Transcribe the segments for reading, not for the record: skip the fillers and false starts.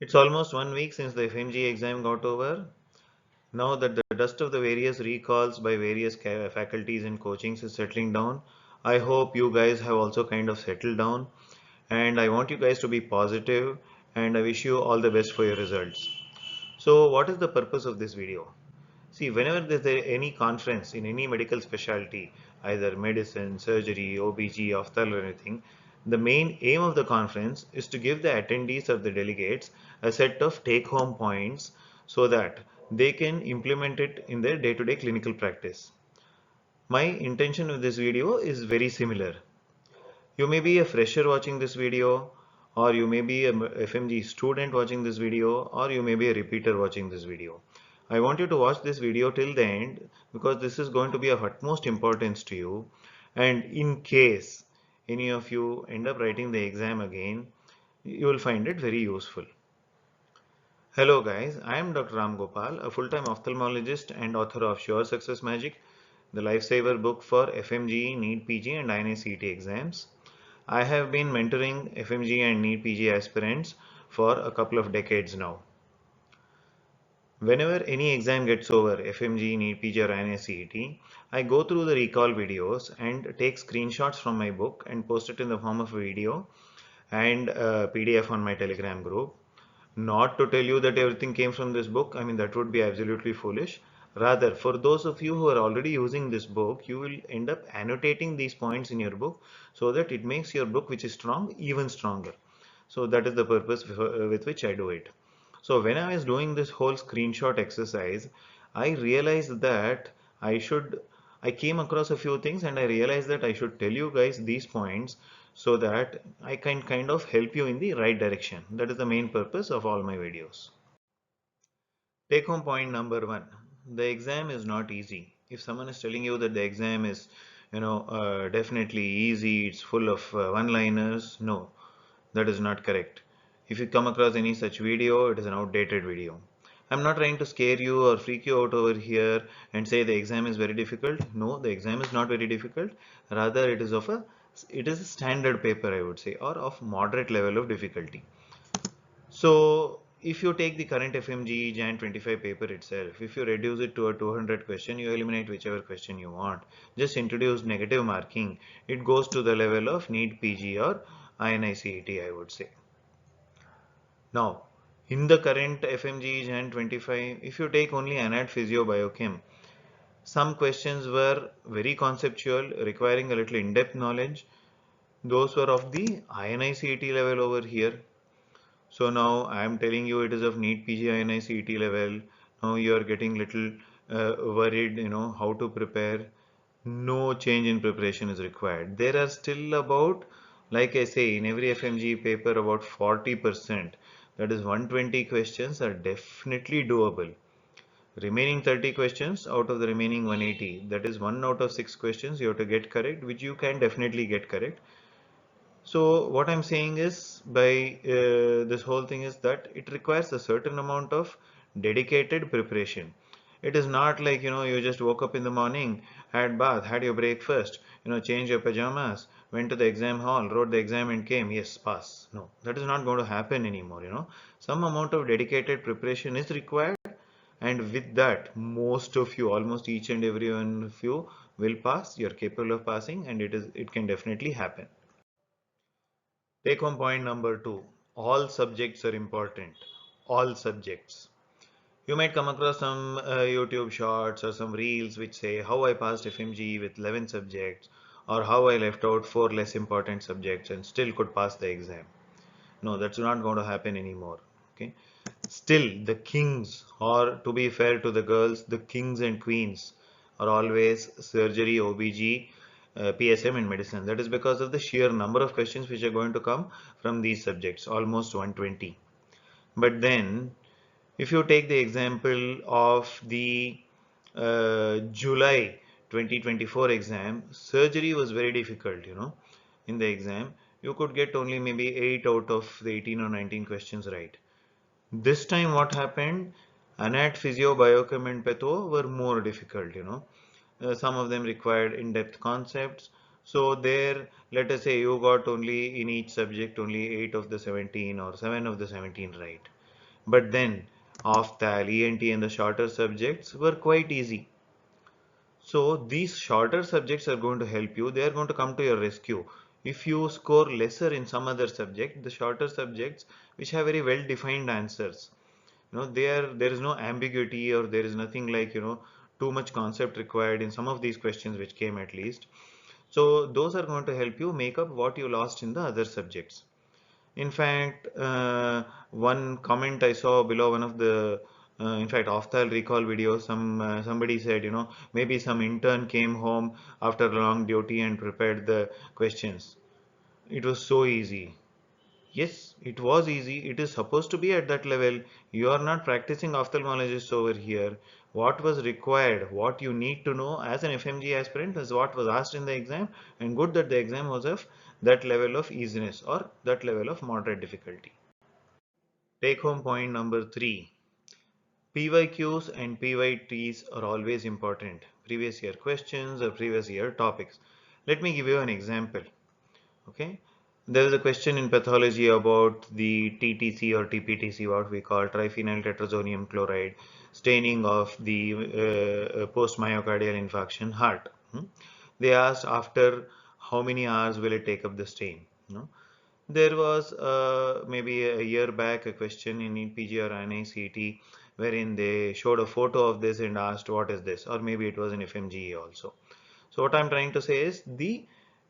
It's almost 1 week since the FMGE exam got over. Now that the dust of the various recalls by various faculties and coachings is settling down, I hope you guys have also kind of settled down, and I want you guys to be positive, and I wish you all the best for your results. So what is the purpose of this video? See, whenever there's any conference in any medical specialty, either medicine, surgery, OBG, ophthalm or anything, the main aim of the conference is to give the attendees or the delegates a set of take-home points so that they can implement it in their day-to-day clinical practice. My intention with this video is very similar. You may be a fresher watching this video, or you may be a FMG student watching this video, or you may be a repeater watching this video. I want you to watch this video till the end because this is going to be of utmost importance to you. And in case any of you end up writing the exam again, you will find it very useful. Hello guys, I am Dr. Ram Gopal, a full-time ophthalmologist and author of Sure Success Magic, the lifesaver book for FMGE, NEET PG and INI-CET exams. I have been mentoring FMGE and NEET PG aspirants for a couple of decades now. Whenever any exam gets over, FMGE, NEET PG or INI-CET, I go through the recall videos and take screenshots from my book and post it in the form of a video and a PDF on my Telegram group. Not to tell you that everything came from this book, I mean that would be absolutely foolish. Rather, for those of you who are already using this book, you will end up annotating these points in your book so that it makes your book, which is strong, even stronger. So that is the purpose with which I do it. So when I was doing this whole screenshot exercise, I realized that I came across a few things and I realized that I should tell you guys these points so that I can kind of help you in the right direction. That is the main purpose of all my videos. Take home point number one. The exam is not easy. If someone is telling you that the exam is, definitely easy, it's full of one-liners, no, that is not correct. If you come across any such video, it is an outdated video. I'm not trying to scare you or freak you out over here and say the exam is very difficult. No, the exam is not very difficult. Rather, it is a standard paper, I would say, or of moderate level of difficulty. So if you take the current FMGE Jan 25 paper itself, if you reduce it to a 200 question, you eliminate whichever question you want. Just introduce negative marking. It goes to the level of NEET PG or INI-CET, I would say. Now, in the current FMGE Jan 25, if you take only Anat Physio Biochem, some questions were very conceptual, requiring a little in-depth knowledge. Those were of the INI-CET level over here. So now I am telling you it is of NEET PG INI CET level. Now you are getting little worried, how to prepare. No change in preparation is required. There are still about, like I say, in every FMG paper about 40%, that is 120 questions are definitely doable. Remaining 30 questions out of the remaining 180, that is 1 out of 6 questions you have to get correct, which you can definitely get correct. So what I'm saying is by this whole thing is that it requires a certain amount of dedicated preparation. It is not like, you just woke up in the morning, had bath, had your breakfast, changed your pajamas, went to the exam hall, wrote the exam and came, yes, pass. No, that is not going to happen anymore. Some amount of dedicated preparation is required, and with that, most of you, almost each and every one of you will pass. You're capable of passing, and it can definitely happen. Take home point number two, all subjects are important. All subjects. You might come across some YouTube shorts or some reels which say how I passed FMG with 11 subjects or how I left out 4 less important subjects and still could pass the exam. No, that's not going to happen anymore. Okay. Still, the kings, or to be fair to the girls, the kings and queens are always surgery, OBG, PSM and medicine. That is because of the sheer number of questions which are going to come from these subjects, almost 120. But then, if you take the example of the July 2024 exam, surgery was very difficult, in the exam. You could get only maybe 8 out of the 18 or 19 questions right. This time what happened? Anat, Physio, Biochem and Patho were more difficult, some of them required in-depth concepts. So there, let us say you got only in each subject only 8 of the 17 or 7 of the 17 right. But then Aftal, ENT and the shorter subjects were quite easy. So these shorter subjects are going to help you. They are going to come to your rescue. If you score lesser in some other subject, the shorter subjects which have very well defined answers, there is no ambiguity, or there is nothing like, too much concept required in some of these questions which came at least. So those are going to help you make up what you lost in the other subjects. In fact, one comment I saw below one of the, in fact, after recall video, somebody said, maybe some intern came home after a long duty and prepared the questions. It was so easy. Yes, it was easy. It is supposed to be at that level. You are not practicing ophthalmologist over here. What was required, what you need to know as an FMG aspirant is what was asked in the exam, and good that the exam was of that level of easiness or that level of moderate difficulty. Take home point number 3. PYQs and PYTs are always important. Previous year questions or previous year topics. Let me give you an example. Okay, there is a question in pathology about the TTC or TPTC, what we call triphenyl tetrazonium chloride, staining of the post myocardial infarction heart. They asked after how many hours will it take up the stain. There was maybe a year back a question in PG or NICT wherein they showed a photo of this and asked what is this, or maybe it was in FMGE also. So what I'm trying to say is the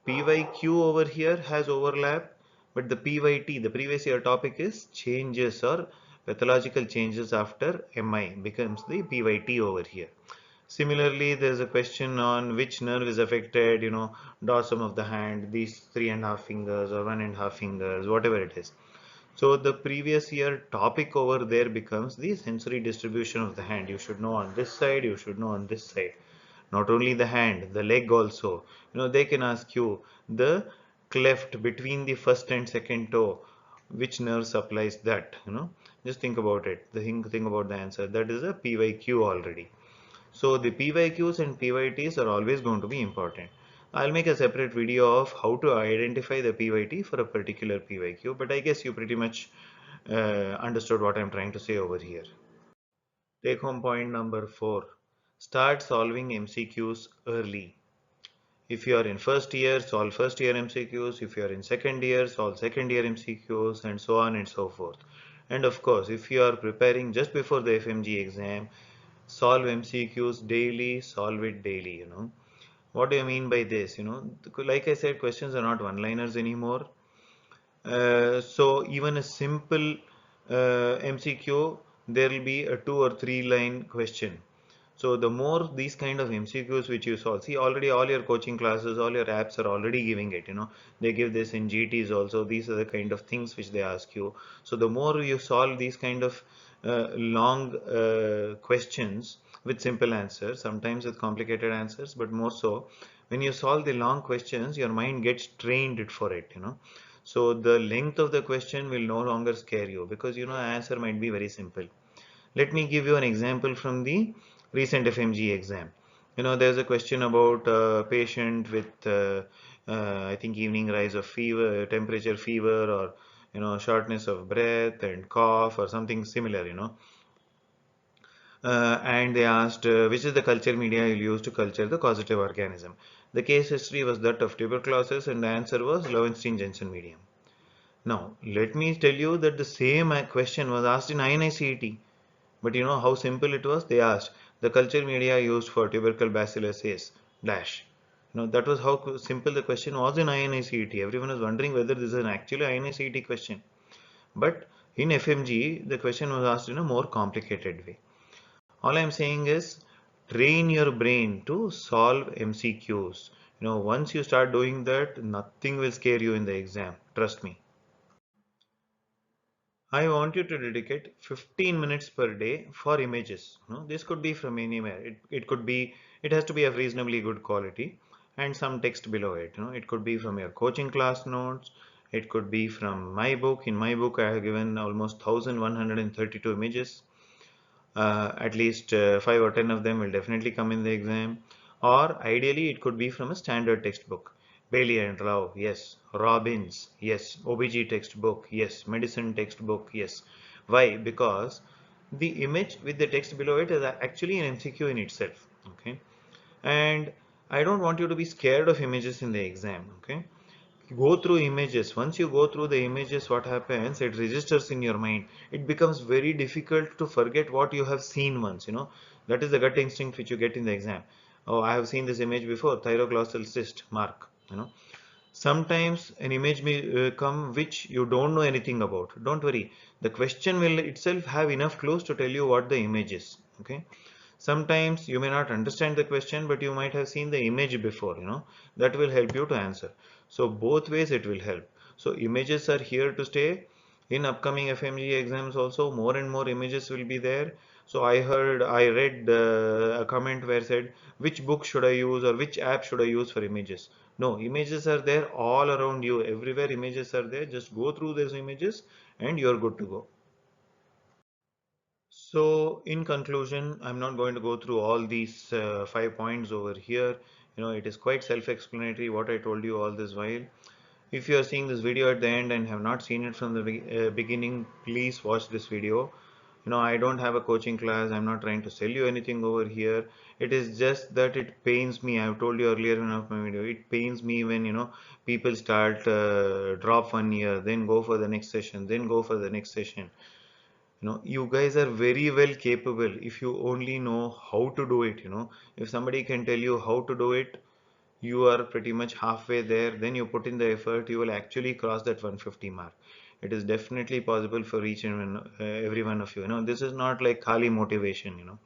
PYQ over here has overlap, but the PYT, the previous year topic, is changes or pathological changes after MI becomes the PYT over here. Similarly, there's a question on which nerve is affected, dorsum of the hand, these 3.5 fingers or 1.5 fingers, whatever it is. So the previous year topic over there becomes the sensory distribution of the hand. You should know on this side, you should know on this side. Not only the hand, the leg also. They can ask you the cleft between the first and second toe, which nerve supplies that, Just think about it. Think about the answer. That is a PYQ already. So the PYQs and PYTs are always going to be important. I'll make a separate video of how to identify the PYT for a particular PYQ, but I guess you pretty much understood what I'm trying to say over here. Take home point number 4. Start solving MCQs early. If you are in first year, solve first year MCQs. If you are in second year, solve second year MCQs, and so on and so forth. And of course, if you are preparing just before the FMG exam, solve MCQs daily, solve it daily. What do you mean by this? Like I said, questions are not one-liners anymore. So even a simple MCQ, there will be a 2 or 3 line question. So the more these kind of MCQs which you solve, see, already all your coaching classes, all your apps are already giving it, they give this in GTs also. These are the kind of things which they ask you. So the more you solve these kind of long questions with simple answers, sometimes with complicated answers, but more so when you solve the long questions, your mind gets trained for it, So the length of the question will no longer scare you, because answer might be very simple. Let me give you an example from the recent FMG exam. There's a question about a patient with I think evening rise of fever, temperature fever, or shortness of breath and cough or something similar, and they asked which is the culture media you'll use to culture the causative organism. The case history was that of tuberculosis, and the answer was Lowenstein-Jensen medium. Now, let me tell you that the same question was asked in INICET. But you know how simple it was? They asked the culture media used for tubercle bacillus is dash. That was how simple the question was in INICET. Everyone was wondering whether this is an actually INICET question. But in FMG, the question was asked in a more complicated way. All I'm saying is train your brain to solve MCQs. Once you start doing that, nothing will scare you in the exam. Trust me. I want you to dedicate 15 minutes per day for images. This could be from anywhere. It could be, it has to be of reasonably good quality, and some text below it. It could be from your coaching class notes. It could be from my book. In my book, I have given almost 1132 images. At least 5 or 10 of them will definitely come in the exam. Or ideally, it could be from a standard textbook. Bailey and Rao, yes. Robbins, yes. OBG textbook, yes. Medicine textbook, yes. Why? Because the image with the text below it is actually an MCQ in itself. Okay, and I don't want you to be scared of images in the exam. Okay, go through images. Once you go through the images, what happens? It registers in your mind. It becomes very difficult to forget what you have seen once. That is the gut instinct which you get in the exam. Oh, I have seen this image before. Thyroglossal cyst, mark. Sometimes an image may come which you don't know anything about. Don't worry. The question will itself have enough clues to tell you what the image is. Okay. Sometimes you may not understand the question, but you might have seen the image before. That will help you to answer. So both ways it will help. So images are here to stay. In upcoming FMGE exams also, more and more images will be there. So I read a comment where said, which book should I use or which app should I use for images? No, images are there all around you. Everywhere images are there. Just go through those images and you're good to go. So in conclusion, I'm not going to go through all these 5 points over here. It is quite self-explanatory what I told you all this while. If you are seeing this video at the end and have not seen it from the beginning, please watch this video. I don't have a coaching class. I'm not trying to sell you anything over here. It is just that it pains me. I've told you earlier in one of my video. It pains me when people start drop 1 year, then go for the next session, then go for the next session. You guys are very well capable if you only know how to do it. If somebody can tell you how to do it, you are pretty much halfway there. Then you put in the effort, you will actually cross that 150 mark. It is definitely possible for each and every one of you. This is not like khali motivation.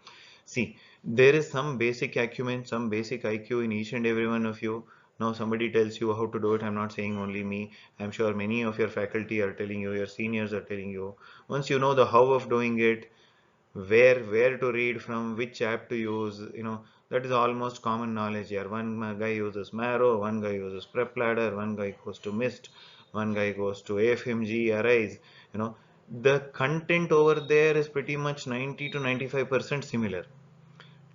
See, there is some basic acumen, some basic IQ in each and every one of you. Now somebody tells you how to do it. I'm not saying only me. I'm sure many of your faculty are telling you, your seniors are telling you. Once you know the how of doing it, where to read from, which app to use, that is almost common knowledge here. One guy uses Marrow, one guy uses Prep Ladder, one guy goes to Mist, one guy goes to FMGE Arise. The content over there is pretty much 90 to 95% similar.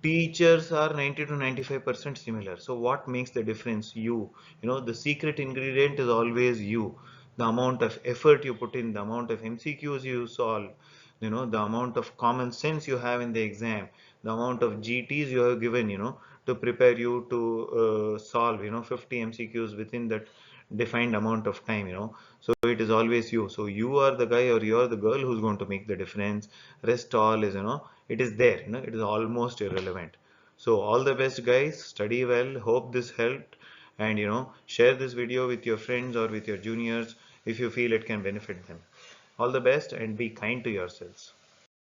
Teachers are 90 to 95% similar. So what makes the difference? The secret ingredient is always you. The amount of effort you put in, the amount of MCQs you solve, the amount of common sense you have in the exam, the amount of GTs you have given, to prepare you to solve 50 MCQs within that defined amount of time. So it is always you. So you are the guy or you are the girl who's going to make the difference. Rest all is, it is there. It is almost irrelevant. So all the best, guys. Study well. Hope this helped. And share this video with your friends or with your juniors if you feel it can benefit them. All the best and be kind to yourselves.